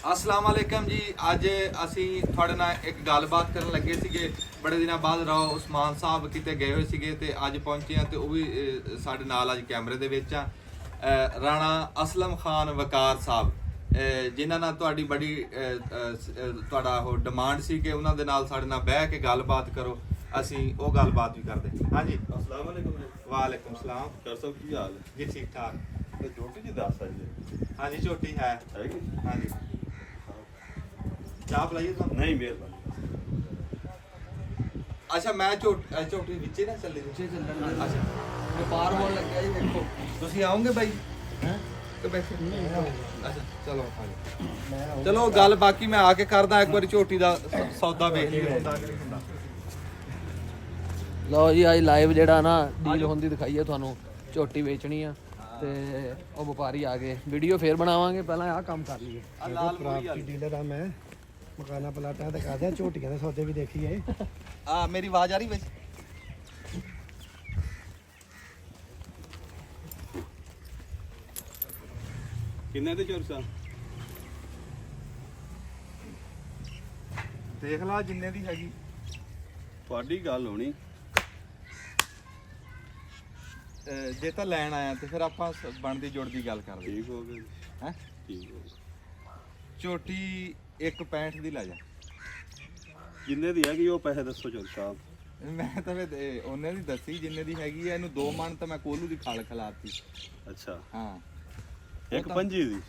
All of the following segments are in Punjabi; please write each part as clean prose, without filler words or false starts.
अस्सलाम वालेकुम जी। अज असी थोड़े नाल एक गलबात करन लगे सीगे। बड़े दिनों बाद राव उस्मान साहब किते गए हुए सीगे ते अज पहुंचे हैं ते वो भी साडे नाल अज कैमरे दे विच आ। राणा असलम खान वकार साहब जिन्हां नाल तुहाडी बड़ी तुहाडा वो डिमांड सी कि उन्हां दे नाल साडे नाल बैठ के गलबात करो। असी वो गलबात भी करदे। हाँ जी, अस्सलाम वालेकुम। वालेकुम सलाम। कर सब की हाल है जी ठीक ठाक। ते झोटी जी दस आई हाँ जी झोटी है। है कि हाँ जी, चाह पिलाइए तुहानू? नहीं मेहरबानी। अच्छा मैं ਝੋਟੀ ਵਿੱਚੇ ਨਾ ਚੱਲੇ ਵਿੱਚੇ ਚੱਲਣ। ਅੱਛਾ ਵਪਾਰ ਹੋਣ ਲੱਗਿਆ ਜੀ ਵੇਖੋ। ਤੁਸੀਂ ਆਓਗੇ ਬਾਈ? ਹੈ ਕਿ ਬੈਠੇ? ਅੱਛਾ ਚਲੋ ਹਾਂਜੀ। ਚਲੋ ਗੱਲ ਬਾਕੀ ਮੈਂ ਆ ਕੇ ਕਰਦਾ ਇੱਕ ਵਾਰੀ ਝੋਟੀ ਦਾ ਸੌਦਾ ਵੇਖ ਲਈਏ ਹੁੰਦਾ ਕਿ ਨਹੀਂ ਹੁੰਦਾ। ਲਓ ਜੀ ਅੱਜ ਲਾਈਵ ਜਿਹੜਾ ਨਾ ਡੀਲ ਹੁੰਦੀ ਦਿਖਾਈਏ ਤੁਹਾਨੂੰ। ਝੋਟੀ ਵੇਚਣੀ ਆ ਤੇ ਉਹ ਵਪਾਰੀ ਆ ਗਏ। ਵੀਡੀਓ ਫੇਰ ਬਣਾਵਾਂਗੇ, ਪਹਿਲਾਂ ਆਹ ਕੰਮ ਕਰ ਲਈਏ। ਆ ਲਾਲ ਮੂਰੀ ਪ੍ਰਾਪਰਟੀ ਡੀਲਰ ਆ ਮੈਂ। ਮਕਾਨਾ ਪਲਾਟਾਂ ਤੇ ਕਰਦੇ ਆ, ਝੋਟੀਆਂ ਦੇ ਸੌਦੇ ਵੀ ਦੇਖੀਏ। ਆ ਮੇਰੀ ਆਵਾਜ਼ ਆ ਰਹੀ ਵਿੱਚ? किन्ने दे चोरसा ਦੇਖ ਲਾ ਜਿੰਨੇ ਦੀ ਹੈਗੀ। ਤੁਹਾਡੀ ਗੱਲ ਹੋਣੀ। ਜੇ ਤਾਂ ਲੈਣ ਆਇਆ ਤੇ ਫਿਰ ਆਪਾਂ ਬਣਦੀ ਜੁੜਦੀ ਗੱਲ ਕਰਦੇ ਠੀਕ ਹੋ ਗਏ ਹੈ। ਠੀਕ ਹੋ ਗਏ। ਝੋਟੀ 1.65 ਦੀ ਲੈ ਜਾ। ਜਿੰਨੇ ਦੀ ਹੈਗੀ ਉਹ ਪੈਸੇ ਦੱਸੋ ਚੋਰ ਸਾਹਿਬ। ਮੈਂ ਤਾਂ ਫਿਰ ਉਹਨੇ ਦੀ ਦੱਸੀ ਜਿੰਨੇ ਦੀ ਹੈਗੀ ਆ। ਇਹਨੂੰ 2 ਮਣ ਤਾਂ ਮੈਂ ਕੋਲੂ ਦੀ ਖਾਲ ਖਿਲਾਤੀ। ਅੱਛਾ ਹਾਂ ਇੱਕ ਪੰਜੀ ਦੀ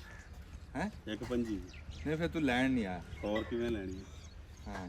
ਹੈ। ਇੱਕ ਪੰਜੀ ਦੀ ਨਹੀਂ ਫਿਰ ਤੂੰ ਲੈਣ ਨਹੀਂ ਆਇਆ। ਹੋਰ ਕਿਵੇਂ ਲੈਣੀ ਹੈ? ਹਾਂ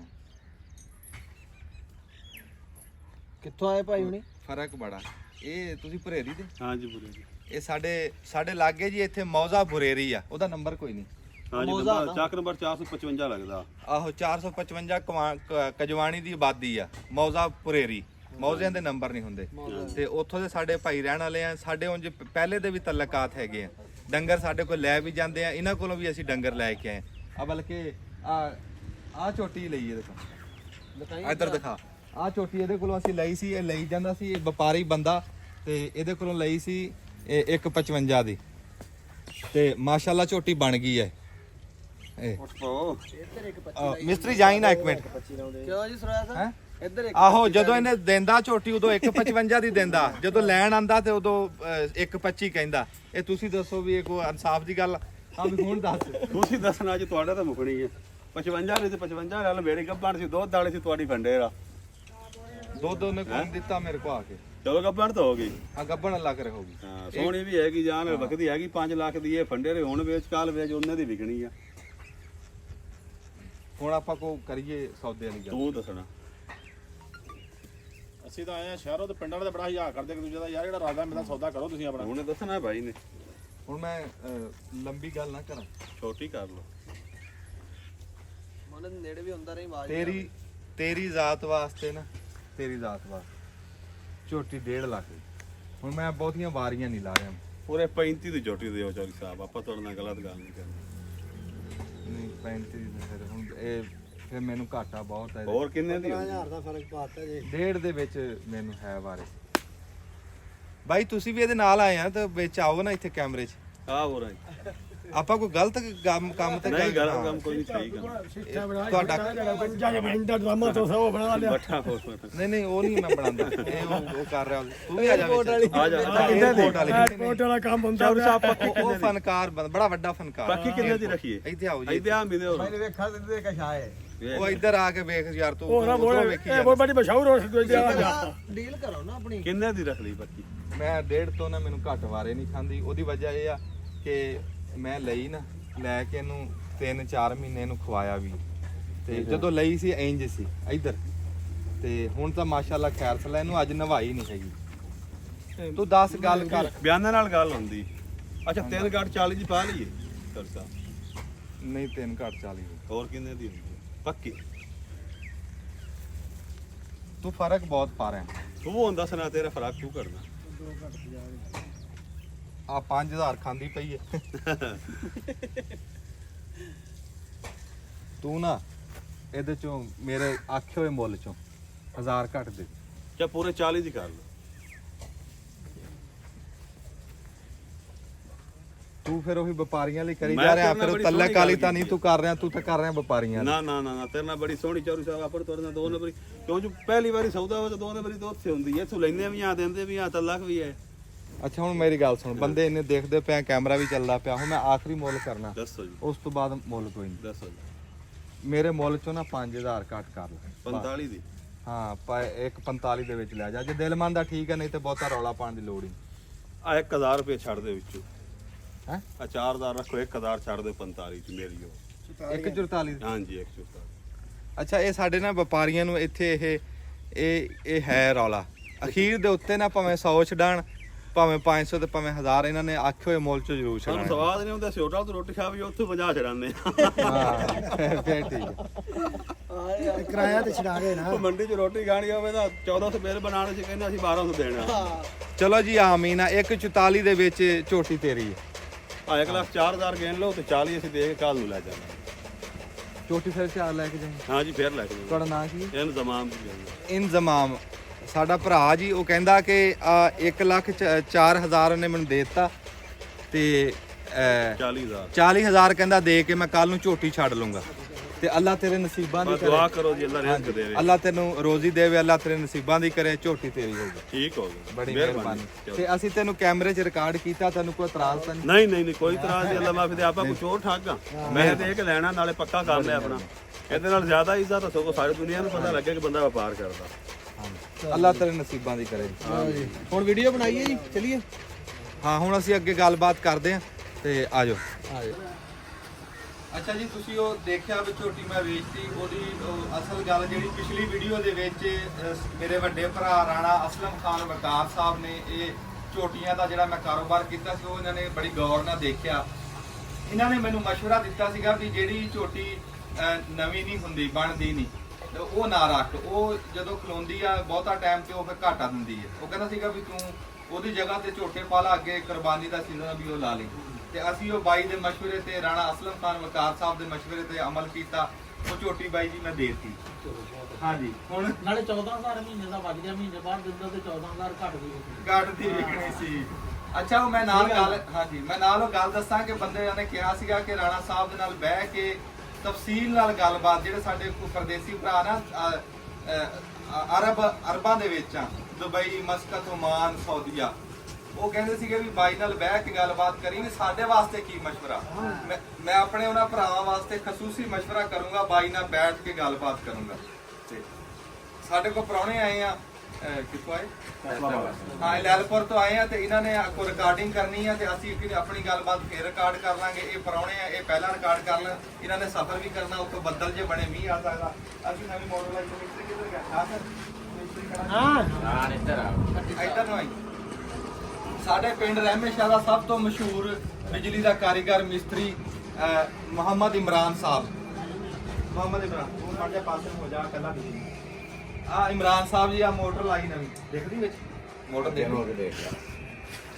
ਕਿੱਥੋਂ ਆਏ ਭਾਈ ਹੁਣੀ? ਫਰਕ ਬੜਾ। ਇਹ ਤੁਸੀਂ ਭਰੇਰੀ ਦੇ? ਹਾਂ ਜੀ ਪੂਰੇ ਜੀ। ਇਹ ਸਾਡੇ ਲਾਗੇ ਜੀ ਇੱਥੇ ਮੌਜ਼ਾ ਭੁਰੇਰੀ ਆ। ਉਹਦਾ ਨੰਬਰ ਕੋਈ ਨਹੀਂ। ਹਾਂ ਜੀ ਮੌਜ਼ਾ ਨੰਬਰ ਚੱਕ ਨੰਬਰ 455 ਲੱਗਦਾ। ਆਹੋ 455 ਕਜਵਾਣੀ ਦੀ ਆਬਾਦੀ ਆ ਮੌਜ਼ਾ ਭੁਰੇਰੀ। ਮੌਜ਼ਿਆਂ ਦੇ ਨੰਬਰ ਨਹੀਂ ਹੁੰਦੇ ਤੇ ਉੱਥੋਂ ਦੇ ਸਾਡੇ ਭਾਈ ਰਹਿਣ ਵਾਲੇ ਆ। ਸਾਡੇ ਉਂਝ ਪਹਿਲੇ ਦੇ ਵੀ ਤਲਕਾਤ ਹੈਗੇ ਆ। ਡੰਗਰ ਸਾਡੇ ਕੋਲ ਲੈ ਵੀ ਜਾਂਦੇ ਆ। ਇਹਨਾਂ ਕੋਲੋਂ ਵੀ ਅਸੀਂ ਡੰਗਰ ਲੈ ਕੇ ਆਏ ਆ। ਬਲਕਿ ਆ ਝੋਟੀ ਲਈ ਇਹਦੇ ਕੋਲ। ਇੱਧਰ ਦਿਖਾ। ਆ ਝੋਟੀ ਇਹਦੇ ਕੋਲੋਂ ਅਸੀਂ ਲਈ ਸੀ। ਇਹ ਲਈ ਜਾਂਦਾ ਸੀ। ਇਹ ਵਪਾਰੀ ਬੰਦਾ ਤੇ ਇਹਦੇ ਕੋਲੋਂ ਲਈ ਸੀ 1.55 ਦੀ ਤੇ ਮਾਸ਼ਾਅੱਲਾ ਝੋਟੀ ਬਣ ਗਈ ਹੈ। ਇਹ ਮਿਸਤਰੀ ਜਾਈ ਨਾ ਇੱਕ ਮਿੰਟ। ਕਿਉਂ ਜੀ ਸੁਰਾਇਆ ਹੈਂ? ਸਾਹਿਬ? ਇੱਧਰ ਇੱਕ ਆਹੋ ਜਦੋਂ ਇਹਨੇ ਦਿੰਦਾ ਝੋਟੀ ਉਦੋਂ 1.55 ਦੀ ਦਿੰਦਾ। ਜਦੋਂ ਲੈਣ ਆਂਦਾ ਤੇ ਉਦੋਂ 1.25 ਕਹਿੰਦਾ। ਇਹ ਤੁਸੀਂ ਦੱਸੋ ਵੀ ਇਹ ਕੋਈ ਇਨਸਾਫ ਦੀ ਗੱਲ ਆ ਵੀ ਹੁਣ ਦੱਸ। ਤੁਸੀਂ ਦੱਸਣਾ ਅੱਜ ਤੁਹਾਡਾ ਤਾਂ ਮੁਕਣੀ ਹੈ। 55 ਨੇ ਤੇ 55 ਨਾਲ ਮੇਰੀ ਗੱਪਣ ਸੀ। ਦੁੱਧ ਵਾਲੇ ਸੀ ਤੁਹਾਡੀ ਫੰਡੇਰਾ। ਦੁੱਧ ਉਹਨੇ ਕੋਣ ਦਿੱਤਾ ਮੇਰੇ ਕੋ ਆ ਕੇ। ਚਲੋ ਗੱਪਣ ਤਾਂ ਹੋ ਗਈ। ਆ ਗੱਬਣ ਅੱਲਾ ਕਰੇ ਹੋਗੀ। ਹਾਂ ਸੋਹਣੀ ਵੀ ਹੈਗੀ ਜਾਨ ਵਕਦੀ ਹੈਗੀ 5 ਲੱਖ ਦੀ। ਇਹ ਫੰਡੇਰੇ ਹੁਣ ਵੇਚ ਕਾਲ ਵੇਚ ਉਹਨੇ ਦੀ ਵਿਕਣੀ ਆ। ਹੁਣ ਆਪਾਂ ਕੋ ਕਰੀਏ ਸੌਦੇ ਵਾਲੀ ਗੱਲ। ਤੂੰ ਦੱਸਣਾ। ਅਸੀਂ ਤਾਂ ਆਏ ਆ ਸ਼ਹਿਰੋਂ ਤੇ ਪਿੰਡਾਂ ਵਾਲੇ ਤਾਂ ਬੜਾ ਹਿਆ ਕਰਦੇ ਇੱਕ ਦੂਜੇ ਦਾ। ਯਾਰ ਜਿਹੜਾ ਰਾਜਾ ਮੇਰਾ ਸੌਦਾ ਕਰੋ ਤੁਸੀਂ ਆਪਣਾ। ਉਹਨੇ ਦੱਸਣਾ ਭਾਈ ਨੇ। ਹੁਣ ਮੈਂ ਲੰਬੀ ਗੱਲ ਨਾ ਕਰਾਂ। ਛੋਟੀ ਕਰ ਲੋ। ਮਨ ਦੇ ਨੇੜੇ ਵੀ ਹੁੰਦਾ ਰਹੀ ਆਵਾਜ਼। ਤੇਰੀ ਜ਼ਾਤ ਵਾਸਤੇ ਨਾ, ਤੇਰੀ ਜ਼ਾਤ ਵਾਸਤੇ ਝੋਟੀ 1.5 ਲੱਖ ਦੀ। ਹੁਣ ਮੈਂ ਬਹੁਤੀਆਂ ਵਾਰੀਆਂ ਨਹੀਂ ਲਾ ਰਿਹਾ। ਪੂਰੇ 35 ਦੀ ਝੋਟੀ ਦਿਓ ਚੌਧਰੀ ਸਾਹਿਬ। ਆਪਾਂ ਤੁਹਾਡੇ ਨਾਲ ਗਲਤ ਗੱਲ ਨਹੀਂ ਕਰਨੀ। ਨਹੀਂ 35 ਦੀ ਫਿਰ ਹੁਣ ਇਹ ਫਿਰ ਮੈਨੂੰ ਘਾਟਾ ਬਹੁਤ ਹੈ। ਹੋਰ ਕਿੰਨੇ ਦੀ 1000 ਦਾ ਫਰਕ ਪਾਤਾ ਜੀ। 1.5 ਦੇ ਵਿੱਚ ਮੈਨੂੰ ਹੈ ਵਾਰੇ। ਬਾਈ ਤੁਸੀਂ ਵੀ ਇਹਦੇ ਨਾਲ ਆਏ ਆ ਤਾਂ ਵਿੱਚ ਆਓ ਨਾ ਇੱਥੇ ਕੈਮਰੇ 'ਚ। ਆ ਹੋ ਰਿਹਾ ਆਪਾਂ ਕੋਈ ਗਲਤ ਕੰਮ ਤੇ ਨਹੀਂ ਗਲਤ ਕੰਮ ਕੋਈ ਨਹੀਂ ਸਹੀ ਕੰਮ। ਤੁਹਾਡਾ ਜਾਨੇ ਬੰਦਾ ਡਰਾਮਾ ਤੋਂ ਸਭ ਬਣਾ ਲਿਆ। ਬੱਠਾ ਹੋ ਨਹੀਂ ਉਹ ਨਹੀਂ ਮੈਂ ਬਣਾਉਂਦਾ। ਇਹ ਉਹ ਕਰ ਰਿਹਾ। ਤੂੰ ਵੀ ਆ ਜਾ ਵਿੱਚ। ਆ ਜਾ ਏਅਰਪੋਰਟ ਵਾਲੀ। ਰਿਪੋਰਟ ਵਾਲਾ ਕੰਮ ਹੁੰਦਾ। ਉਹ ਫਨਕਾਰ ਬੜਾ ਵੱਡਾ ਫਨਕਾਰ। ਬਾਕੀ ਕਿੰਨੇ ਦੀ ਰੱਖੀਏ? ਇੱਥੇ ਆਓ ਜੀ। ਇੱਥੇ ਆ ਮਿਲੇ ਹੋਰ ਮੈਨੇ ਵੇਖਾ ਤੇ ਕਸ਼ਾਏ ਉਹ ਇੱਧਰ ਆ ਕੇ ਵੇਖ ਯਾਰ ਤੂੰ ਉਹ ਨਾ ਉੱਧਰੋਂ ਬੋਲੇ ਵੇਖੀ ਇਹ ਜਾ। ਬਹੁਤ ਬੜੀ ਮਸ਼ਹੂਰ ਹੋ ਸਕਦੀ ਹੈ। ਡੀਲ ਕਰੋ ਨਾ ਆਪਣੀ। ਕਿੰਨੇ ਦੀ ਰੱਖ ਲਈ ਬਾਕੀ? ਮੈਂ 1.5 ਤੋਂ ਨਾ ਮੈਨੂੰ ਘੱਟ ਵਾਰੇ ਨਹੀਂ ਖਾਂਦੀ। ਉਹਦੀ ਵਜ੍ਹਾ ਇਹ ਆ ਕਿ ਮੈਂ ਲਈ ਨਾ ਲੈ ਕੇ ਇਹਨੂੰ 3-4 ਮਹੀਨੇ ਨੂੰ ਖਵਾਇਆ ਵੀ ਤੇ ਜਦੋਂ ਲਈ ਸੀ ਇੰਜ ਸੀ ਇੱਧਰ ਤੇ ਹੁਣ ਤਾਂ ਮਾਸ਼ਾਅੱਲਾ ਖੈਰ ਸਲਾ। ਇਹਨੂੰ ਅੱਜ ਨਵਾਈ ਨਹੀਂ ਹੈਗੀ। ਤੂੰ 10 ਗੱਲ ਕਰ। ਬਿਆਨਾਂ ਨਾਲ ਗੱਲ ਹੁੰਦੀ। ਅੱਛਾ 3 ਗੱਟ 40 ਦੀ ਪਾ ਲਈਏ ਸਰਸਾ। ਨਹੀਂ 3 ਘੱਟ 40। ਹੋਰ ਕਿੰਨੇ ਦੀ ਹੁੰਦੀ ਪੱਕੀ? ਤੂੰ ਫਰਕ ਬਹੁਤ ਪਾ ਰਿਹਾ। ਤੂੰ ਹੁੰਦਾ ਸੁਣਾ ਤੇਰਾ ਫਰਕ ਤੂੰ ਕਰਨਾ। ਆ 5000 ਖਾਂਦੀ ਪਈ ਹੈ। ਤੂੰ ਨਾ ਇਹਦੇ ਚੋਂ ਮੇਰੇ ਆਖੇ ਹੋਏ ਮੁੱਲ ਚੋਂ 1000 ਘੱਟ ਦੇ। ਚਾ ਪੂਰੇ 40 ਦੀ ਕਰ ਲਓ। ਤੂੰ ਫਿਰ ਉਹੀ ਵਪਾਰੀਆਂ ਲਈ ਕਰੀ ਮੈਂ ਜਾ ਰਿਹਾ ਤੇਰੇ ਨਾਲ ਫਿਰ ਬੜੀ ਤੱਲਕ ਸੋਹਣੀ ਵਾਲੀ ਗੱਲ ਤਾਂ ਨਹੀਂ ਤੂੰ ਕਰ ਰਿਹਾ, ਤੂੰ ਤਾਂ ਕਰ ਰਿਹਾ ਵਪਾਰੀਆਂ ਲਈ। ਨਾ ਤੇਰੇ ਨਾਲ ਬੜੀ ਸੋਹਣੀ ਚੌਰੀ ਸਾਹਿਬ ਆਪਰ ਤੁਹਾਡੇ ਨਾਲ 2 ਨੰਬਰੀ ਕਿਉਂ ਜੋ ਪਹਿਲੀ ਵਾਰੀ ਸੌਦਾ ਵਾ ਤਾਂ 2 ਨੰਬਰੀ ਤੋਂ ਉੱਥੇ ਹੁੰਦੀ ਹੈ, ਇੱਥੋਂ ਲੈਂਦੇ ਵੀ ਆ ਦਿੰਦੇ ਵੀ ਆ ਤਲਕ ਵੀ ਹੈ। ਅੱਛਾ ਹੁਣ ਮੇਰੀ ਗੱਲ ਸੁਣ, ਬੰਦੇ ਇੰਨੇ ਦੇਖਦੇ ਪਿਆ, ਕੈਮਰਾ ਵੀ ਚੱਲਦਾ ਪਿਆ, ਹੁਣ ਮੈਂ ਆਖਰੀ ਮੁੱਲ ਕਰਨਾ, ਦੱਸੋ ਜੀ ਉਸ ਤੋਂ ਬਾਅਦ ਮੁੱਲ ਕੋਈ ਨਹੀਂ। ਦੱਸੋ ਜੀ ਮੇਰੇ ਮੁੱਲ ਚੋਂ ਨਾ 5000 ਘੱਟ ਕਰ ਲੈ 45 ਦੀ ਹਾਂ, ਇੱਕ 45 ਦੇ ਵਿੱਚ ਲੈ ਜਾ, ਜੇ ਦਿਲ ਮੰਨਦਾ ਠੀਕ ਹੈ, ਨਹੀਂ ਤੇ ਬਹੁਤਾ ਰੌਲਾ ਪਾਉਣ ਦੀ ਲੋੜ ਹੀ ਆ 1000 ਰੁਪਏ ਛੱਡ ਦੇ ਵਿੱਚੋਂ ਹੈ। ਆ 4000 ਰੱਖੋ, 1000 ਛੱਡ ਦੇ 45 ਚ ਮੇਰੀ ਉਹ 144 ਹਾਂਜੀ 144। ਅੱਛਾ ਇਹ ਸਾਡੇ ਨਾ ਵਪਾਰੀਆਂ ਨੂੰ ਇੱਥੇ ਇਹ ਹੈ ਰੌਲਾ, ਅਖੀਰ ਦੇ ਉੱਤੇ ਨਾ ਭਾਵੇਂ 100 ਛਡਾਣ, ਭਾਵੇਂ 500 ਤੇ ਭਾਵੇਂ 1000, ਇਹਨਾਂ ਨੇ ਆਖੇ ਹੋਏ ਮੁੱਲ ਚ ਜ਼ਰੂਰ ਸਾਨੂੰ ਛਡਾਣਾ। ਸਵਾਦ ਨਹੀਂ ਹੁੰਦਾ, ਅਸੀਂ ਹੋਟਲ ਤੋਂ ਰੋਟੀ ਖਾ ਵੀ ਉੱਥੇ 50 ਛੜਾਉਂਦੇ ਹਾਂ ਫੇਰ ਠੀਕ ਹੈ। ਤੇ ਕਿਰਾਇਆ ਤੇ ਛਡਾ ਗਏ ਨਾ। ਉਹ ਮੰਡੀ 'ਚ ਰੋਟੀ ਖਾਣੀ ਹੋਵੇ ਤਾਂ 1400 ਬਿੱਲ ਬਣਾਉਣੇ ਸੀ, ਕਹਿੰਦੇ ਅਸੀਂ 1200 ਦੇਣਾ। ਚਲੋ ਜੀ ਆਮੀਨ ਆ। 144 ਦੇ ਵਿੱਚ ਝੋਟੀ ਤੇਰੀ ਹੈ। ਆ 1,04,000 ਗਿਣ ਲਓ ਤੇ 40 ਅਸੀਂ ਦੇ ਕੇ ਕੱਲ ਨੂੰ ਲੈ ਜਾਣਾ। ਝੋਟੀ ਫਿਰ 4 ਲੈ ਕੇ ਜਾਈਂ। ਹਾਂ ਜੀ ਫੇਰ ਲੈ ਕੇ ਜਾਣਾ। ਤੁਹਾਡਾ ਨਾਂ ਕੀ ਹੈ? ਇਹਨੂੰ ਜ਼ਮਾਨ ਦੀ ਗੱਲ ਇੰਜ਼ਮਾਮ ਸਾਡਾ ਭਰਾ ਜੀ, ਉਹ ਕਹਿੰਦਾ ਕਿ 1,04,000 ਉਹਨੇ ਮੈਨੂੰ ਦੇ ਦਿੱਤਾ ਤੇ 40,000 40,000 ਕਹਿੰਦਾ ਦੇ ਕੇ ਮੈਂ ਕੱਲ ਨੂੰ ਝੋਟੀ ਛੱਡ ਲੂੰਗਾ। ਤੇ ਅੱਲਾ ਤੇਰੇ ਨਸੀਬਾਂ ਦੀ ਬਸ ਕਰੇ, ਦੁਆ ਕਰੋ ਜੀ ਅੱਲਾ ਰਿਜ਼ਕ ਦੇਵੇ। ਅੱਲਾ ਤੈਨੂੰ ਰੋਜ਼ੀ ਦੇਵੇ, ਅੱਲਾ ਤੇਰੇ ਨਸੀਬਾਂ ਦੀ ਕਰੇ, ਝੋਟੀ ਤੇਰੀ ਹੋਊਗੀ। ਠੀਕ ਹੋ ਗਿਆ, ਬੜੀ ਮਿਹਰਬਾਨੀ। ਤੇ ਅਸੀਂ ਤੈਨੂੰ ਕੈਮਰੇ 'ਚ ਰਿਕਾਰਡ ਕੀਤਾ, ਤੈਨੂੰ ਕੋਈ ਇਤਰਾਜ਼ ਤਾਂ ਨਹੀਂ? ਨਹੀਂ ਕੋਈ ਇਤਰਾਜ਼ ਨਹੀਂ, ਅੱਲਾ ਮਾਫੀ ਦੇ। ਆਪਾਂ ਕੁਝ ਹੋਰ ਠਾਗਾ ਮੈਂ ਦੇ ਕੇ ਲੈਣਾ, ਨਾਲੇ ਪੱਕਾ ਕਰ ਲਿਆ ਆਪਣਾ। ਇਹਦੇ ਨਾਲ ਜ਼ਿਆਦਾ ਇੱਜ਼ਤ ਤਾਂ ਸਗੋਂ ਸਾਰੀ ਦੁਨੀਆ ਨੂੰ ਪਤਾ ਲੱਗੇ ਕਿ ਬੰਦਾ ਵਪਾਰ ਕਰਦਾ। ਅੱਲਾ ਤੇਰੇ ਨਸੀਬਾਂ ਦੀ ਕਰੇ। ਹੁਣ ਵੀਡੀਓ ਬਣਾਈਏ ਜੀ, ਚਲਿਏ। ਹਾਂ ਹੁਣ ਅਸੀਂ ਅੱਗੇ ਗੱਲਬਾਤ ਕਰਦੇ ਹਾਂ ਤੇ ਆਜੋ। ਆਜੋ। ਅੱਛਾ ਜੀ, ਤੁਸੀਂ ਉਹ ਦੇਖਿਆ ਵੀ ਝੋਟੀ ਮੈਂ ਵੇਚਤੀ, ਉਹਦੀ ਅਸਲ ਗੱਲ ਜਿਹੜੀ ਪਿਛਲੀ ਵੀਡੀਓ ਦੇ ਵਿੱਚ ਮੇਰੇ ਵੱਡੇ ਭਰਾ ਰਾਣਾ ਅਸਲਮ ਖਾਨ ਵਕਾਰ ਸਾਹਿਬ ਨੇ ਇਹ ਝੋਟੀਆਂ ਦਾ ਜਿਹੜਾ ਮੈਂ ਕਾਰੋਬਾਰ ਕੀਤਾ ਸੀ, ਉਹ ਇਹਨਾਂ ਨੇ ਬੜੀ ਗੌਰ ਨਾਲ ਦੇਖਿਆ। ਇਹਨਾਂ ਨੇ ਮੈਨੂੰ ਮਸ਼ਵਰਾ ਦਿੱਤਾ ਸੀਗਾ ਵੀ ਜਿਹੜੀ ਝੋਟੀ ਨਵੀਂ ਨਹੀਂ ਹੁੰਦੀ, ਬਣਦੀ ਨਹੀਂ, ਤੇ ਉਹ ਨਾ ਰੱਖ। ਉਹ ਜਦੋਂ ਖਲੋਂਦੀ ਆ ਬਹੁਤਾ ਟਾਈਮ ਤੇ ਉਹ ਫਿਰ ਘਾਟਾ ਦਿੰਦੀ ਹੈ। ਉਹ ਕਹਿੰਦਾ ਸੀਗਾ ਵੀ ਤੂੰ ਉਹਦੀ ਜਗ੍ਹਾ ਤੇ ਝੋਟੇ ਪਾ ਲਾ, ਅੱਗੇ ਕੁਰਬਾਨੀ ਦਾ ਸੀਜ਼ਨ ਵੀ ਉਹ ਲਾ ਲਈ। ਤੇ ਅਸੀਂ ਉਹ ਬਾਈ ਦੇ ਮਸ਼ਵਰੇ ਤੇ, ਰਾਣਾ ਅਸਲਮ ਖਾਨ ਵਕਾਰ ਸਾਹਿਬ ਦੇ ਮਸ਼ਵਰੇ ਤੇ ਅਮਲ ਕੀਤਾ। ਉਹ ਝੋਟੀ ਬਾਈ ਜੀ ਮੈਂ ਦੇਤੀ। ਹਾਂਜੀ ਹੁਣ ਨਾਲੇ 14000 ਮਹੀਨੇ ਦਾ ਵੱਜ ਗਿਆ, ਮਹੀਨੇ ਬਾਅਦ ਦਿੰਦਾ ਤੇ 14000 ਘੱਟ ਗਈ। ਗਾਰਡ ਦੀ ਵਿਕਣੀ ਸੀ। ਅੱਛਾ ਉਹ ਮੈਂ ਨਾਲ ਗੱਲ, ਹਾਂਜੀ ਮੈਂ ਨਾਲ ਉਹ ਗੱਲ ਦੱਸਾਂ ਕਿ ਬੰਦੇ ਨੇ ਕਿਹਾ ਸੀਗਾ ਕਿ ਰਾਣਾ ਸਾਹਿਬ ਦੇ ਨਾਲ ਬਹਿ ਕੇ ਤਫਸੀਲ ਨਾਲ ਗੱਲਬਾਤ, ਜਿਹੜੇ ਸਾਡੇ ਕੋਈ ਪਰਦੇਸੀ ਭਰਾ ਨਾ ਅਰਬਾਂ ਦੇ ਵਿੱਚ ਆ, ਦੁਬਈ, ਮਸਕਤ, ਓਮਾਨ, ਸਾਊਦੀਆ, ਉਹ ਕਹਿੰਦੇ ਸੀਗੇ ਵੀ ਬਾਈ ਨਾਲ ਬਹਿ ਕੇ ਗੱਲਬਾਤ ਕਰੀ ਵੀ ਸਾਡੇ ਵਾਸਤੇ ਕੀ ਮਸ਼ਵਰਾ। ਮੈਂ ਆਪਣੇ ਉਹਨਾਂ ਭਰਾਵਾਂ ਵਾਸਤੇ ਖਸੂਸੀ ਮਸ਼ਵਰਾ ਕਰੂੰਗਾ, ਬਾਈ ਨਾਲ ਬੈਠ ਕੇ ਗੱਲਬਾਤ ਕਰੂੰਗਾ। ਤੇ ਸਾਡੇ ਕੋਲ ਪ੍ਰਾਹੁਣੇ ਆਏ ਆ, ਕਿੱਥੋਂ ਆਏ? ਹਾਂ ਲੈਲਪੁਰ ਤੋਂ ਆਏ ਆ, ਤੇ ਇਹਨਾਂ ਨੇ ਕੋਈ ਰਿਕਾਰਡਿੰਗ ਕਰਨੀ ਆ, ਤੇ ਅਸੀਂ ਆਪਣੀ ਗੱਲਬਾਤ ਫੇਰ ਰਿਕਾਰਡ ਕਰ ਲਾਂਗੇ। ਇਹ ਪ੍ਰਾਹੁਣੇ ਆ, ਇਹ ਪਹਿਲਾਂ ਰਿਕਾਰਡ ਕਰ ਲੈਣ। ਇਹਨਾਂ ਨੇ ਸਫ਼ਰ ਵੀ ਕਰਨਾ, ਉੱਥੋਂ ਬੱਦਲ ਜੇ ਬਣੇ, ਮੀਂਹ ਆ ਸਕਦਾ। ਅਸੀਂ ਨਵੀਂ ਮਾਡਲ ਆਈ ਮਿਸਤਰੀ ਕਿੱਧਰ ਗਿਆ? ਇੱਧਰ ਨੂੰ ਆਈ। ਸਾਡੇ ਪਿੰਡ ਰਹਿਮੇ ਸ਼ਾਹ ਦਾ ਸਭ ਤੋਂ ਮਸ਼ਹੂਰ ਬਿਜਲੀ ਦਾ ਕਾਰੀਗਰ ਮਿਸਤਰੀ ਮੁਹੰਮਦ ਇਮਰਾਨ ਸਾਹਿਬ। ਮੁਹੰਮਦ ਇਮਰਾਨ, ਉਹ ਸਾਡੇ ਪਾਸੇ ਨੂੰ ਹੋ ਜਾ ਕੱਲਾ ਬਿਜਲੀ। ਆ ਇਮਰਾਨ ਸਾਹਿਬ ਜੀ, ਆ ਮੋਟਰ ਲਾਈ ਨਵੀਂ, ਦੇਖਦੀ ਵਿੱਚ ਮੋਟਰ ਦੇਖ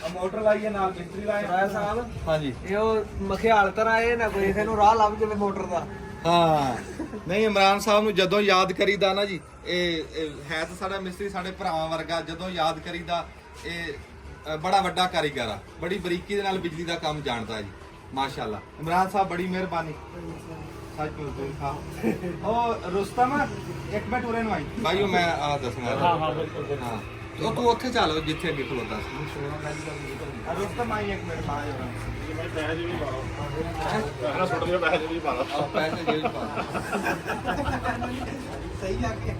ਆ ਮੋਟਰ ਲਾਈ ਹੈ, ਨਾਲ ਮਿਸਤਰੀ ਲਾਏ ਰਾਏ ਸਾਹਿਬ, ਹਾਂਜੀ। ਇਹ ਉਹ ਮਖਿਆਲ ਤਰ੍ਹਾਂ ਇਹ ਨਾ ਕੋਈ ਇਹਨੂੰ ਰਾਹ ਲੱਭ ਜਾਵੇ ਮੋਟਰ ਦਾ। ਹਾਂ ਨਹੀਂ, ਇਮਰਾਨ ਸਾਹਿਬ ਨੂੰ ਜਦੋਂ ਯਾਦ ਕਰੀਦਾ ਨਾ ਜੀ, ਇਹ ਹੈ ਤਾਂ ਸਾਡਾ ਮਿਸਤਰੀ, ਸਾਡੇ ਭਰਾਵਾਂ ਵਰਗਾ। ਜਦੋਂ ਯਾਦ ਕਰੀਦਾ, ਇਹ ਬੜਾ ਵੱਡਾ ਕਾਰੀਗਰ ਆ, ਬੜੀ ਬਰੀਕੀ ਦੇ ਨਾਲ ਬਿਜਲੀ ਦਾ ਕੰਮ ਜਾਣਦਾ ਜੀ, ਮਾਸ਼ਾਅੱਲਾ। ਇਮਰਾਨ ਸਾਹਿਬ ਬੜੀ ਮਿਹਰਬਾਨੀ। ਉਹ ਰੁਸਤਮ, ਇੱਕ ਮਿੰਟ ਉਰੇ ਨੂੰ ਆਈ ਭਾਈ, ਮੈਂ ਆ ਦੱਸਣਾ। ਹਾਂ ਬਿਲਕੁਲ। ਹਾਂ ਉਹ ਤੂੰ ਉੱਥੇ ਚੱਲ ਜਿੱਥੇ ਅੱਗੇ ਖਲੋਤਾ ਸੀ। ਰੁਸਤਮ ਆਈ, ਇੱਕ ਮਿੰਟ ਆ ਜਾ। ਮੈਂ ਪੈਸੇ ਵੀ ਪਾ ਲਓ, ਪਹਿਲਾਂ ਸੁੱਟ ਦਿਓ, ਪੈਸੇ ਵੀ ਪਾ ਲਓ। ਪੈਸੇ ਜੇਬ ਚ ਪਾ ਸਹੀ ਆ ਕੇ।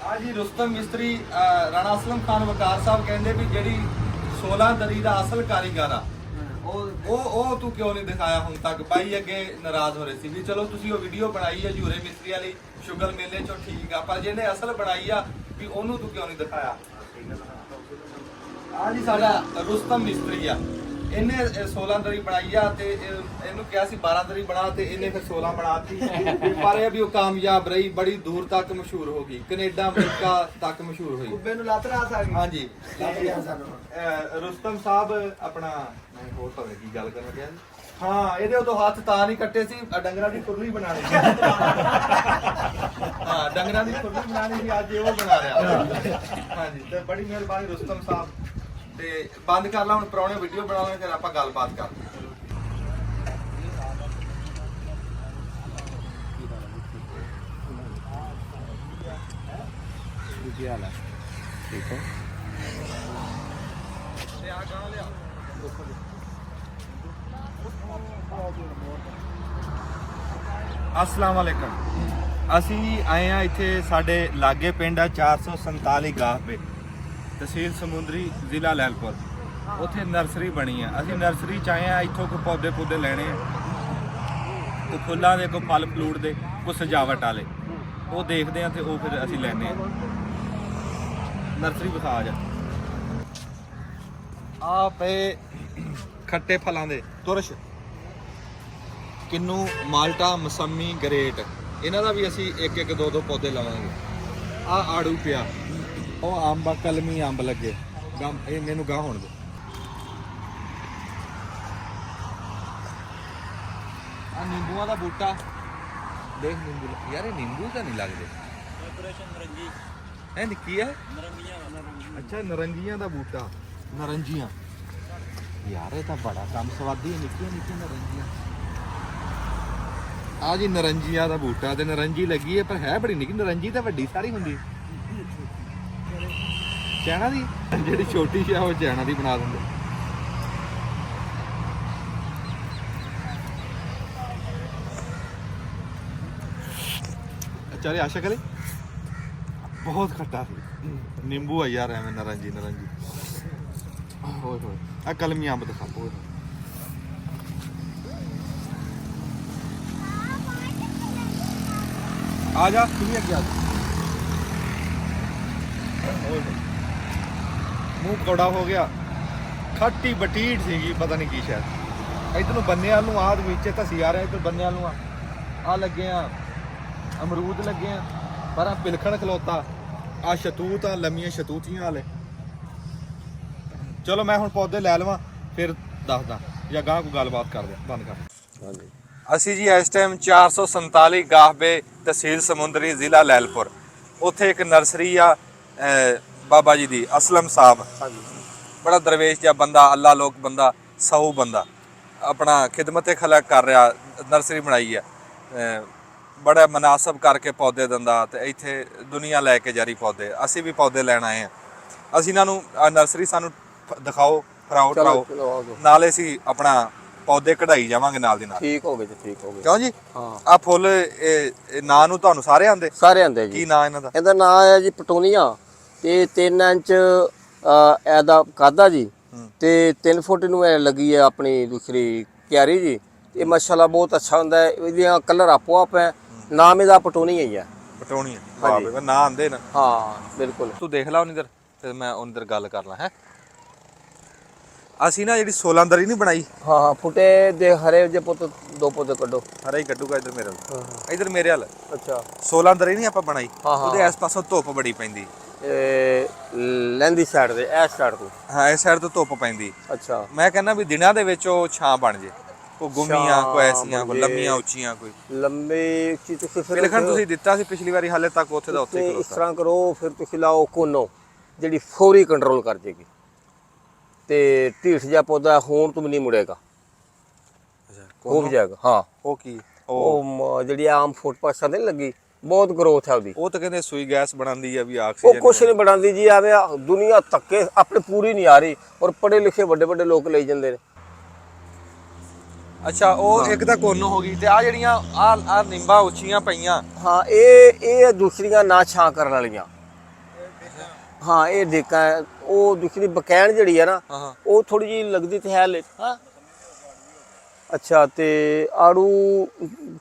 ਆ ਜੀ ਰੁਸਤਮ ਮਿਸਤਰੀ ਰਾਣਾ ਅਸਲਮ ਖਾਨ ਵਕਾਰ ਸਾਹਿਬ ਕਹਿੰਦੇ ਵੀ ਜਿਹੜੀ 16 ਦਰੀ ਦਾ ਅਸਲ ਕਾਰੀਗਰ ਆ, ਉਹ ਤੂੰ ਕਿਉਂ ਨਹੀਂ ਦਿਖਾਇਆ ਹੁਣ ਤੱਕ? ਬਾਈ ਅੱਗੇ ਨਾਰਾਜ਼ ਹੋ ਰਹੇ ਸੀ ਵੀ ਚਲੋ ਤੁਸੀਂ ਉਹ ਵੀਡੀਓ ਬਣਾਈ ਆ ਜੂਰੇ ਮਿਸਤਰੀ ਵਾਲੀ ਸ਼ੁਗਰ ਮੇਲੇ ਚੋਂ, ਠੀਕ ਆ, ਪਰ ਜਿਹਨੇ ਅਸਲ ਬਣਾਈ ਆ ਵੀ ਉਹਨੂੰ ਤੂੰ ਕਿਉਂ ਨਹੀਂ ਦਿਖਾਇਆ? ਆ ਜੀ ਸਾਡਾ ਰੁਸਤਮ ਮਿਸਤਰੀ ਆ, ਇਹਨੇ 16 ਦਰੀ ਬਣਾਈ ਆ, ਤੇ ਇਹਨੂੰ ਕਿਹਾ ਸੀ 12 ਦਰੀ ਬਣਾ, ਤੇ ਇਹਨੇ ਫਿਰ 16 ਬਣਾਤੀ। ਪਰ ਇਹ ਵੀ ਉਹ ਕਾਮਯਾਬ ਰਹੀ, ਬੜੀ ਦੂਰ ਤੱਕ ਮਸ਼ਹੂਰ ਹੋ ਗਈ, ਕੈਨੇਡਾ, ਅਮਰੀਕਾ ਤੱਕ ਮਸ਼ਹੂਰ ਹੋਈ। ਕੁੱਬੇ ਨੂੰ ਲੱਤ ਰਾਸ ਆ ਗਈ। ਹਾਂਜੀ ਰੁਸਤਮ ਸਾਹਿਬ ਆਪਣਾ ਹੋਰ ਪਤਾ ਕੀ ਗੱਲ ਕਰਨ ਗਿਆ ਜੀ। ਹਾਂ ਇਹਦੇ ਉਦੋਂ ਹੱਥ ਤਾਂ ਨਹੀਂ ਕੱਟੇ ਸੀ, ਡੰਗਰਾਂ ਦੀ ਖੁਰਲੀ ਬਣਾਣੀ ਸੀ। ਹਾਂ ਡੰਗਰਾਂ ਦੀ ਖੁਰਲੀ ਬਣਾਣੀ ਸੀ, ਅੱਜ ਉਹ ਬਣਾ ਰਿਹਾ। ਹਾਂਜੀ ਤੇ ਬੜੀ ਮਿਹਰਬਾਨੀ ਰੁਸਤਮ ਸਾਹਿਬ, ਤੇ ਬੰਦ ਕਰ ਲਾ ਹੁਣ, ਪ੍ਰਾਹੁਣੇ ਵੀਡੀਓ ਬਣਾ ਲਾਂਗੇ, ਫਿਰ ਆਪਾਂ ਗੱਲਬਾਤ ਕਰਦੇ ਹਾਂ। ਠੀਕ ਹੈ। अस्सलाम वालेकुम। ਅਸੀਂ ਆਏ ਆ ਇੱਥੇ ਸਾਡੇ ਲਾਗੇ ਪਿੰਡ ਆ 447 ਗਾਹਬੇ, ਤਹਿਸੀਲ ਸਮੁੰਦਰੀ, ਜ਼ਿਲ੍ਹਾ ਲੈਲਪੁਰ। ਉੱਥੇ ਨਰਸਰੀ ਬਣੀ ਆ। ਅਸੀਂ ਨਰਸਰੀ ਚ ਆਏ ਆ, ਇੱਥੋਂ ਕੋ ਪੌਦੇ ਲੈਣੇ ਆ, ਕੋ ਫੁੱਲਾਂ ਦੇ, ਕੋ ਫਲ ਫਲੂਟ ਦੇ, ਕੋ ਸਜਾਵਟ ਵਾਲੇ। ਉਹ ਦੇਖਦੇ ਆ ਤੇ ਉਹ ਫਿਰ ਅਸੀਂ ਲੈਣੇ ਆ। ਨਰਸਰੀ ਵਿਖਾ ਜਾ ਆ ਪਏ ਖੱਟੇ ਫਲਾਂ ਦੇ ਤੁਰਸ਼, ਕਿੰਨੂ, ਮਾਲਟਾ, ਮਸੰਮੀ, ਗਰੇਟ। ਇਹਨਾਂ ਦਾ ਵੀ ਅਸੀਂ ਇੱਕ ਇੱਕ ਦੋ ਦੋ ਪੌਦੇ ਲਵਾਂਗੇ। ਆ ਆੜੂ ਪਿਆ, ਉਹ ਅੰਬ, ਕਲਮੀ ਅੰਬ ਲੱਗੇ, ਇਹ ਮੈਨੂੰ ਗਾਹ ਹੋਣ ਦੇ। ਆ ਨਿੰਬੂਆਂ ਦਾ ਬੂਟਾ ਦੇਖ, ਨਿੰਬੂ ਯਾਰ, ਇਹ ਨਿੰਬੂ ਤਾਂ ਨਹੀਂ ਲੱਗਦੇ। ਹੈ ਨਿੱਕੀ ਹੈ, ਅੱਛਾ ਨਰੰਗੀਆਂ ਦਾ ਬੂਟਾ, ਨਰੰਜੀਆਂ ਯਾਰ, ਇਹ ਤਾਂ ਬੜਾ ਕੰਮ ਸਵਾਦੀ ਹੈ। ਨਿੱਕੀਆਂ ਨਿੱਕੀਆਂ ਨਰੰਜੀਆਂ। ਆ ਜੀ ਨਰੰਜੀਆਂ ਦਾ ਬੂਟਾ, ਤੇ ਨਰੰਜੀ ਲੱਗੀ ਹੈ, ਪਰ ਹੈ ਬੜੀ ਨਿੱਕੀ। ਨਰੰਜੀ ਤਾਂ ਵੱਡੀ ਸਾਰੀ ਹੁੰਦੀ, ਚੈਣਾ ਦੀ ਜਿਹੜੀ ਛੋਟੀ ਜਿਹੀ ਆ ਉਹ ਚੈਣਾ ਦੀ ਬਣਾ ਦਿੰਦੇ। ਚੱਲ ਆਸ਼ਾ ਕਰੇ, ਬਹੁਤ ਖੱਟਾ ਸੀ। ਨਿੰਬੂ ਆ ਯਾਰ, ਐਵੇਂ ਨਰੰਜੀ ਹੋਏ ਆ ਕਲਮੀ ਅੰਬ ਦਿਖਾ। ਹੋਏ ਆ ਜਾ, ਤੂੰ ਵੀ ਅੱਗੇ ਆ ਜਾ। ਮੂੰਹ ਕੌੜਾ ਹੋ ਗਿਆ, ਖੱਟੀ ਬਟੀਟ ਸੀਗੀ, ਪਤਾ ਨਹੀਂ ਕੀ ਸ਼ਾਇਦ। ਇਧਰ ਨੂੰ ਬੰਨੇ ਵਾਲ ਨੂੰ ਆਦ ਵਿੱਚ ਧਸੀ ਆ ਰਿਹਾ, ਇਧਰ ਬੰਨੇ ਵਾਲ ਨੂੰ ਆ ਲੱਗੇ ਆ ਅਮਰੂਦ ਲੱਗੇ ਆ, ਪਰ ਆ ਪਿਲਖਣ ਖਲੋਤਾ। ਆ ਸ਼ਤੂਤ ਆ, ਲੰਮੀਆਂ ਸ਼ਤੂਤੀਆਂ ਵਾਲੇ। ਚਲੋ ਮੈਂ ਹੁਣ ਪੌਦੇ ਲੈ ਲਵਾਂ, ਫਿਰ ਦੱਸਦਾ, ਜਾਂ ਗਾਂ ਕੋਈ ਗੱਲਬਾਤ ਕਰਦੇ। ਬੰਦ ਕਰ। ਹਾਂਜੀ, ਅਸੀਂ ਜੀ ਇਸ ਟਾਈਮ 447 ਗਾਹਬੇ, ਤਹਿਸੀਲ ਸਮੁੰਦਰੀ, ਜ਼ਿਲ੍ਹਾ ਲੈਲਪੁਰ। ਉੱਥੇ ਇੱਕ ਨਰਸਰੀ ਆ ਬਾਬਾ ਜੀ ਦੀ, ਅਸਲਮ ਸਾਹਿਬ। ਹਾਂਜੀ, ਬੜਾ ਦਰਵੇਸ਼ ਜਿਹਾ ਬੰਦਾ, ਅੱਲਾ ਲੋਕ ਬੰਦਾ, ਸਹੂ ਬੰਦਾ, ਆਪਣਾ ਖਿਦਮਤ ਖਲਕ ਕਰ ਰਿਹਾ। ਨਰਸਰੀ ਬਣਾਈ ਆ, ਬੜਾ ਮਨਾਸਬ ਕਰਕੇ ਪੌਦੇ ਦਿੰਦਾ, ਤੇ ਇੱਥੇ ਦੁਨੀਆ ਲੈ ਕੇ ਜਾਰੀ ਪੌਦੇ। ਅਸੀਂ ਵੀ ਪੌਦੇ ਲੈਣ ਆਏ ਆ। ਅਸੀਂ ਇਹਨਾਂ ਨੂੰ ਨਰਸਰੀ ਸਾਨੂੰ ਦਿਖਾਓ, ਫਰਾਓ, ਨਾਲੇ ਅਸੀਂ ਆਪਣਾ ਪੌਦੇ ਕਢਾਈ ਜਾਵਾਂਗੇ ਨਾਲ ਦੀ ਨਾਲ। ਠੀਕ ਹੋ ਗਏ ਜੀ, ਠੀਕ ਹੋ ਗਏ। ਕਿਉਂ ਜੀ? ਹਾਂ, ਆ ਫੁੱਲ ਇਹ ਨਾਂ ਨੂੰ ਤੁਹਾਨੂੰ ਸਾਰੇ ਆਂਦੇ? ਸਾਰੇ ਆਂਦੇ ਜੀ। ਕੀ ਨਾਂ ਇਹਨਾਂ ਦਾ? ਇਹਦਾ ਨਾਂ ਹੈ ਜੀ ਪਟੋਨੀਆ, ਤੇ 3 ਇੰਚ ਇਹਦਾ ਕਾਦਾ ਜੀ, ਤੇ 3 ਫੁੱਟ ਨੂੰ ਇਹ ਲੱਗੀ ਹੈ ਆਪਣੀ ਦੂਸਰੀ ਕਿਆਰੀ ਜੀ। ਇਹ ਮਾਸ਼ਾਅੱਲਾ ਬਹੁਤ ਅੱਛਾ ਹੁੰਦਾ ਹੈ। ਇਹਦੀਆਂ ਕਲਰ ਆਪੋ ਆਪ ਹੈ। ਨਾਮ ਇਹਦਾ ਪਟੋਨੀਆ ਹੀ ਹੈ। ਪਟੋਨੀਆ, ਵਾਹ ਬੇ, ਨਾਂ ਆਂਦੇ ਨਾ। ਹਾਂ ਬਿਲਕੁਲ। ਤੂੰ ਦੇਖ ਲਾ ਉਨੀਦਰ, ਤੇ ਮੈਂ ਉਨੀਦਰ ਗੱਲ ਕਰ ਲਾਂ। ਹੈ ਅਸੀਂ ਨਾ ਜਿਹੜੀ 16 ਦਰੀ ਨਹੀਂ ਬਣਾਈ, ਹਾਂ ਫੁੱਟੇ ਦੇ ਹਰੇ ਜੇ ਪੁੱਤ 2 ਪੌਦੇ ਕੱਢੋ। ਹਰਾ ਹੀ ਕੱਢੂਗਾ ਇੱਧਰ ਮੇਰੇ ਵੱਲ, ਇੱਧਰ ਮੇਰੇ ਵੱਲ। ਅੱਛਾ, 16 ਦਰੀ ਨਹੀਂ ਆਪਾਂ ਬਣਾਈ, ਹਾਂ। ਉਹਦੇ ਇਸ ਪਾਸੋਂ ਧੁੱਪ ਬੜੀ ਪੈਂਦੀ। ਲੈਂਦੀ ਸਾਈਡ ਦੇ, ਇਸ ਸਾਈਡ ਤੋਂ। ਹਾਂ, ਇਸ ਸਾਈਡ ਤੋਂ ਧੁੱਪ ਪੈਂਦੀ। ਅੱਛਾ, ਮੈਂ ਕਹਿੰਦਾ ਵੀ ਦਿਨਾਂ ਦੇ ਵਿੱਚ ਉਹ ਛਾਂ ਬਣ ਜੇ, ਕੋਈ ਗੁੰਮੀਆਂ, ਕੋਈ ਐਸੀਆਂ, ਕੋਈ ਲੰਮੀਆਂ ਉੱਚੀਆਂ, ਕੋਈ ਲੰਬੀ ਉੱਚੀ। ਤੁਸੀਂ ਫਿਰ ਪਿਲਖਣ ਤੁਸੀਂ ਦਿੱਤਾ ਸੀ ਪਿਛਲੀ ਵਾਰੀ, ਹਾਲੇ ਤੱਕ ਉੱਥੇ ਦਾ ਉੱਥੇ ਹੀ ਇਸ ਖਲੋਤਾ। ਤਰ੍ਹਾਂ ਕਰੋ, ਫਿਰ ਤੁਸੀਂ ਲਾਓ ਕੋਨੋ, ਜਿਹੜੀ ਫੌਰੀ ਕੰਟਰੋਲ ਕਰ ਜੇਗੀ, ਤੇ ਢੀਠ ਜਿਹਾ ਪੌਦਾ ਹੋਣ ਤੋਂ ਵੀ ਨਹੀਂ ਮੁੜੇਗਾ, ਹੋ ਵੀ ਜਾਏਗਾ। ਹਾਂ, ਉਹ ਕੀ, ਉਹ ਜਿਹੜੀ ਆਮ ਫੁੱਟ ਪਾਸਾ ਨਹੀਂ ਲੱਗੀ, ਬਹੁਤ ਗਰੋਥ ਹੈ ਉਹਦੀ। ਉਹ ਤਾਂ ਕਹਿੰਦੇ ਸੂਈ ਗੈਸ ਬਣਾਉਂਦੀ ਆ ਵੀ, ਉਹ ਆਕਸੀਜਨ। ਕੁਛ ਨਹੀਂ ਬਣਾਉਂਦੀ ਜੀ, ਐਵੇਂ ਦੁਨੀਆ ਧੱਕੇ ਆਪਣੇ ਪੂਰੀ ਨਹੀਂ ਆ ਰਹੀ, ਔਰ ਪੜ੍ਹੇ ਲਿਖੇ ਵੱਡੇ ਲੋਕ ਲਈ ਜਾਂਦੇ ਨੇ। ਅੱਛਾ, ਉਹ ਇੱਕ ਤਾਂ ਕੋਨੋ ਹੋ ਗਈ, ਤੇ ਆ ਜਿਹੜੀਆਂ ਆ ਨਿੰਬਾਂ ਉੱਚੀਆਂ ਪਈਆਂ। ਹਾਂ, ਇਹ ਦੂਸਰੀਆਂ ਨਾ ਛਾਂ ਕਰਨ ਵਾਲੀਆਂ। ਹਾਂ, ਇਹ ਡੇਕਾਂ ਹੈ। ਉਹ ਦੂਸਰੀ ਬਕੈਣ ਜਿਹੜੀ ਹੈ ਨਾ, ਹਾਂ, ਉਹ ਥੋੜੀ ਜਿਹੀ ਲੱਗਦੀ ਤੇ ਹੈ ਲੇਟ। ਹਾਂ, ਅੱਛਾ, ਤੇ ਆੜੂ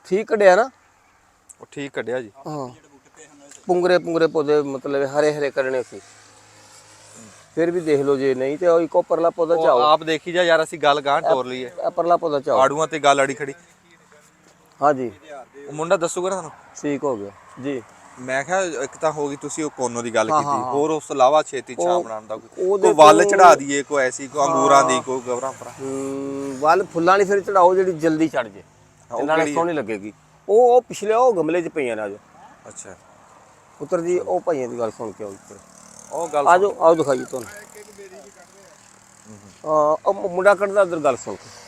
ਠੀਕ ਕੱਢਿਆ ਨਾ? ਉਹ ਠੀਕ ਕੱਢਿਆ ਜੀ। ਹਾਂ, ਪੁੰਗਰੇ ਪੌਦੇ ਮਤਲਬ ਹਰੇ ਕਰਨੇ ਸੀ। ਫਿਰ ਵੀ ਦੇਖ ਲਓ, ਜੇ ਨਹੀਂ ਤੇ ਉਹ ਇੱਕੋ ਪਰਲਾ ਪੌਦਾ ਚਾਓ। ਆਪ ਦੇਖੀ ਜਾ ਯਾਰ, ਅਸੀਂ ਗੱਲ ਗਾਂ ਟੋਰ ਲਈਏ। ਇਹ ਪਰਲਾ ਪੌਦਾ ਚਾਓ। ਆੜੂਆਂ ਤੇ ਗੱਲ ਅੜੀ ਖੜੀ। ਹਾਂ ਜੀ, ਉਹ ਮੁੰਡਾ ਦੱਸੂਗਾ ਨਾ ਤੁਹਾਨੂੰ। ਠੀਕ ਹੋ ਗਿਆ ਜੀ। ਮੈਂ ਕਿਹਾ ਇੱਕ ਤਾਂ ਹੋ ਗਈ, ਤੁਸੀਂ ਉਹ ਕੋਨੋ ਦੀ ਗੱਲ ਕੀਤੀ, ਹੋਰ ਉਸ ਤੋਂ ਇਲਾਵਾ ਛੇਤੀ ਛਾਂ ਬਣਾਉਣ ਦਾ ਉਹਦੇ ਕੋਈ ਵੱਲ ਚੜਾ ਦਈਏ, ਕੋਈ ਐਸੀ, ਕੋਈ ਅੰਗੂਰਾਂ ਦੀ, ਕੋਈ ਗਵਰਾਂ ਪਰਾਂ। ਵੱਲ ਫੁੱਲਾਂ ਵਾਲੀ ਫਿਰ ਚੜਾਓ, ਜਿਹੜੀ ਜਲਦੀ ਚੜ ਜੇ, ਨਾਲੇ ਸੋਹਣੀ ਲੱਗੇਗੀ। ਉਹ ਪਿਛਲੇ ਉਹ ਗਮਲੇ 'ਚ ਪਈਆਂ ਨੇ। ਆਜੋ। ਅੱਛਾ ਪੁੱਤਰ ਜੀ, ਉਹ ਭਾਈਆਂ ਦੀ ਗੱਲ ਸੁਣ ਕੇ ਆਓ ਇੱਧਰ। ਉਹ ਗੱਲ ਆਜੋ, ਆਓ ਦਿਖਾਈਏ ਤੁਹਾਨੂੰ। ਉਹ ਮੁੰਡਾ ਕੱਢਦਾ ਉਧਰ ਗੱਲ ਸੁਣ ਕੇ